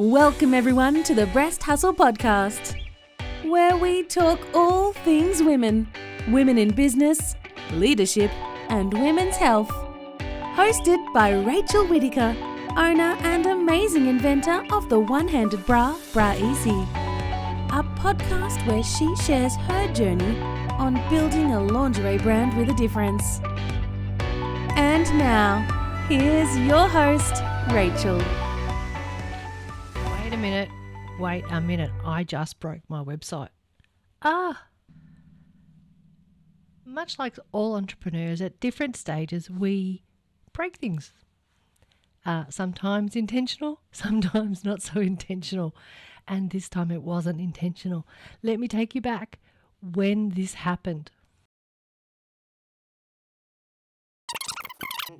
Welcome everyone to the Breast Hustle Podcast, where we talk all things women, women in business, leadership, and women's health. Hosted by Rachel Whittaker, owner and amazing inventor of the one-handed bra, Bra Easy. A podcast where she shares her journey on building a lingerie brand with a difference. And now, here's your host, Rachel. Wait a minute. I just broke my website. Much like all entrepreneurs at different stages, we break things. Sometimes intentional, sometimes not so intentional. And this time it wasn't intentional. Let me take you back when this happened.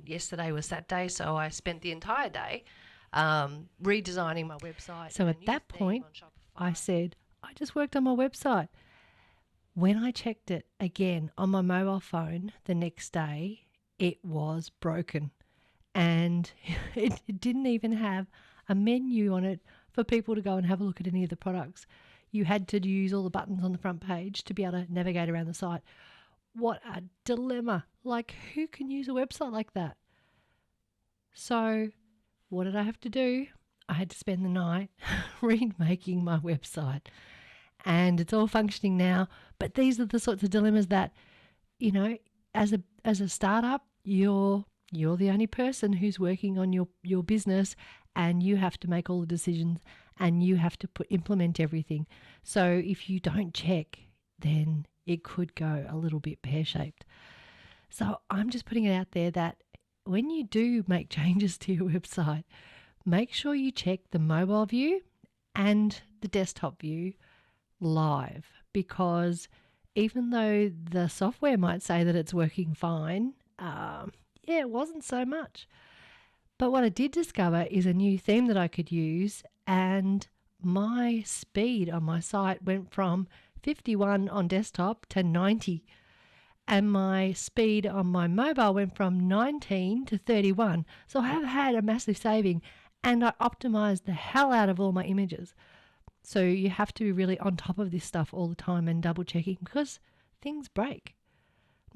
Yesterday was Saturday, so I spent the entire day redesigning my website. So at that point, I said, I just worked on my website. When I checked it again on my mobile phone the next day, it was broken. And it didn't even have a menu on it for people to go and have a look at any of the products. You had to use all the buttons on the front page to be able to navigate around the site. What a dilemma. Like, who can use a website like that? So what did I have to do? I had to spend the night remaking my website. And it's all functioning now. But these are the sorts of dilemmas that, you know, as a startup, you're the only person who's working on your business, and you have to make all the decisions and you have to implement everything. So if you don't check, then it could go a little bit pear-shaped. So I'm just putting it out there that when you do make changes to your website, make sure you check the mobile view and the desktop view live, because even though the software might say that it's working fine, it wasn't so much. But what I did discover is a new theme that I could use, and my speed on my site went from 51 on desktop to 90. And my speed on my mobile went from 19 to 31. So I have had a massive saving, and I optimized the hell out of all my images. So you have to be really on top of this stuff all the time and double checking, because things break.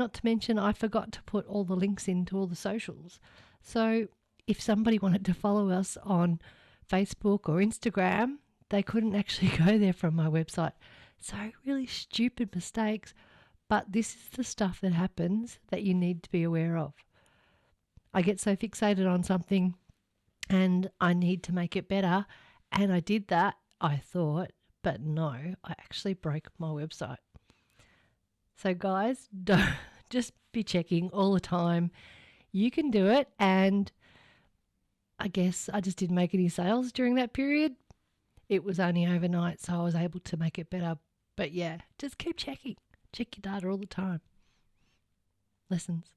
Not to mention, I forgot to put all the links into all the socials. So if somebody wanted to follow us on Facebook or Instagram, they couldn't actually go there from my website. So really stupid mistakes. But this is the stuff that happens that you need to be aware of. I get so fixated on something and I need to make it better. And I did that, I thought, but no, I actually broke my website. So guys, don't just be checking all the time. You can do it. And I guess I just didn't make any sales during that period. It was only overnight, so I was able to make it better. But yeah, just keep checking. Check your data all the time. Lessons.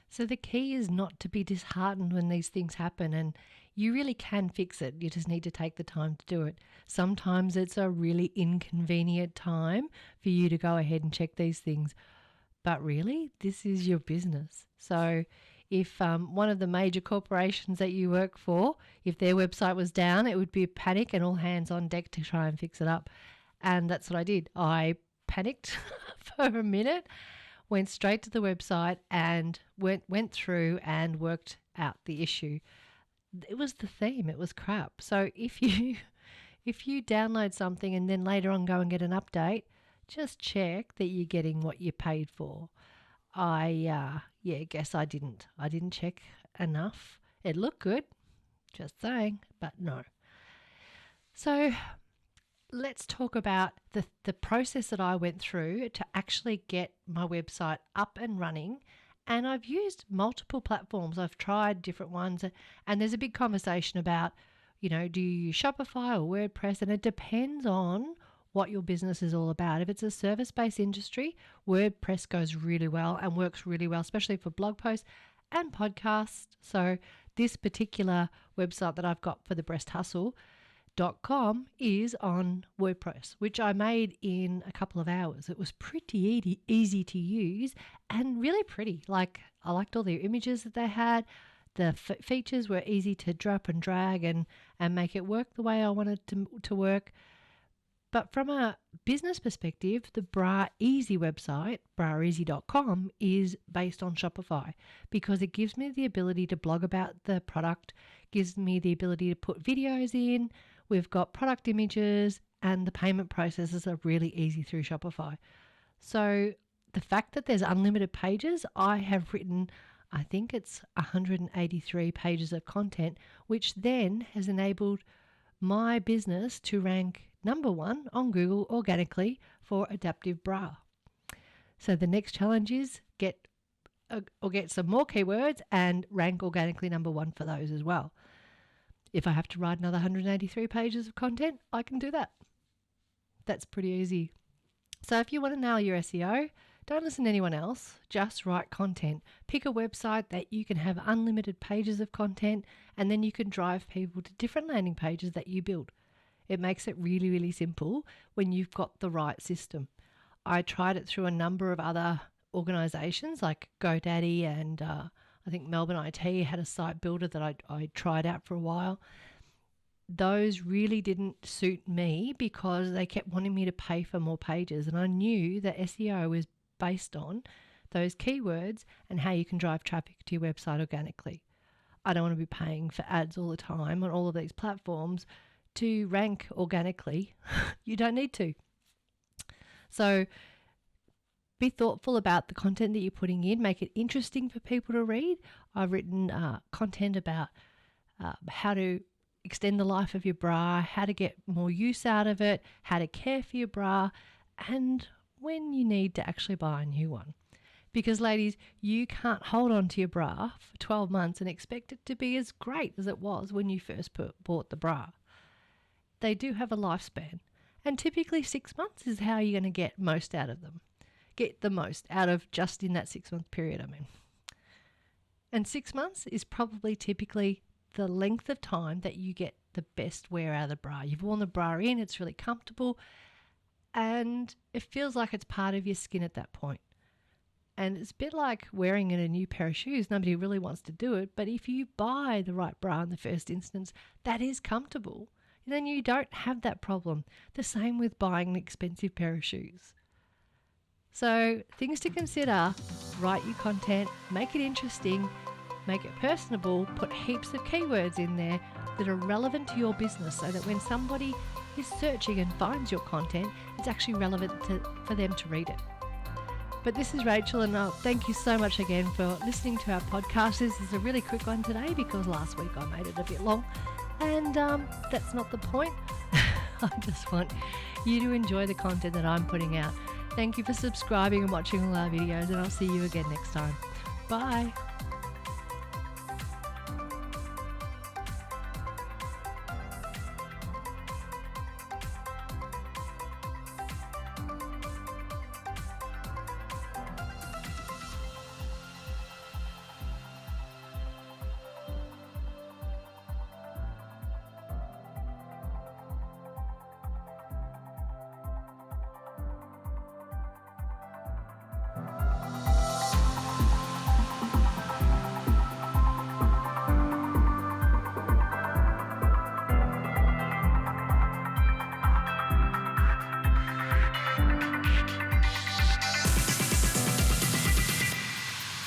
So the key is not to be disheartened when these things happen, and you really can fix it. You just need to take the time to do it. Sometimes it's a really inconvenient time for you to go ahead and check these things. But really, this is your business. So if one of the major corporations that you work for, if their website was down, it would be a panic and all hands on deck to try and fix it up. And that's what I did. I panicked for a minute, went straight to the website and went through and worked out the issue. It was the theme. It was crap. So if you download something and then later on go and get an update, just check that you're getting what you paid for. I guess I didn't check enough. It looked good, just saying, but no. So let's talk about the process that I went through to actually get my website up and running. And I've used multiple platforms. I've tried different ones. And there's a big conversation about, do you use Shopify or WordPress? And it depends on what your business is all about. If it's a service-based industry, WordPress goes really well and works really well, especially for blog posts and podcasts. So this particular website that I've got for the Breast Hustle, .com is on WordPress, which I made in a couple of hours. It was pretty easy to use and really pretty. Like, I liked all the images that they had. The features were easy to drop and drag and make it work the way I wanted to work. But from a business perspective, the Bra Easy website, braeasy.com, is based on Shopify because it gives me the ability to blog about the product, gives me the ability to put videos in. We've got product images, and the payment processes are really easy through Shopify. So the fact that there's unlimited pages, I have written, I think it's 183 pages of content, which then has enabled my business to rank number 1 on Google organically for adaptive bra. So the next challenge is get some more keywords and rank organically number 1 for those as well. If I have to write another 183 pages of content, I can do that. That's pretty easy. So if you want to nail your SEO, don't listen to anyone else, just write content. Pick a website that you can have unlimited pages of content, and then you can drive people to different landing pages that you build. It makes it really, really simple when you've got the right system. I tried it through a number of other organizations like GoDaddy, and I think Melbourne IT had a site builder that I tried out for a while. Those really didn't suit me because they kept wanting me to pay for more pages, and I knew that SEO is based on those keywords and how you can drive traffic to your website organically. I don't want to be paying for ads all the time on all of these platforms to rank organically. You don't need to. So be thoughtful about the content that you're putting in. Make it interesting for people to read. I've written content about how to extend the life of your bra, how to get more use out of it, how to care for your bra, and when you need to actually buy a new one. Because ladies, you can't hold on to your bra for 12 months and expect it to be as great as it was when you first bought the bra. They do have a lifespan, and typically 6 months is how you're going to get most out of them. Get the most out of just in that 6-month period, I mean. And 6 months is probably typically the length of time that you get the best wear out of the bra. You've worn the bra in, it's really comfortable, and it feels like it's part of your skin at that point. And it's a bit like wearing in a new pair of shoes. Nobody really wants to do it, but if you buy the right bra in the first instance, that is comfortable, then you don't have that problem. The same with buying an expensive pair of shoes. So things to consider: write your content, make it interesting, make it personable, put heaps of keywords in there that are relevant to your business so that when somebody is searching and finds your content, it's actually relevant for them to read it. But this is Rachel, and thank you so much again for listening to our podcast. This is a really quick one today because last week I made it a bit long, and that's not the point. I just want you to enjoy the content that I'm putting out. Thank you for subscribing and watching all our videos, and I'll see you again next time. Bye.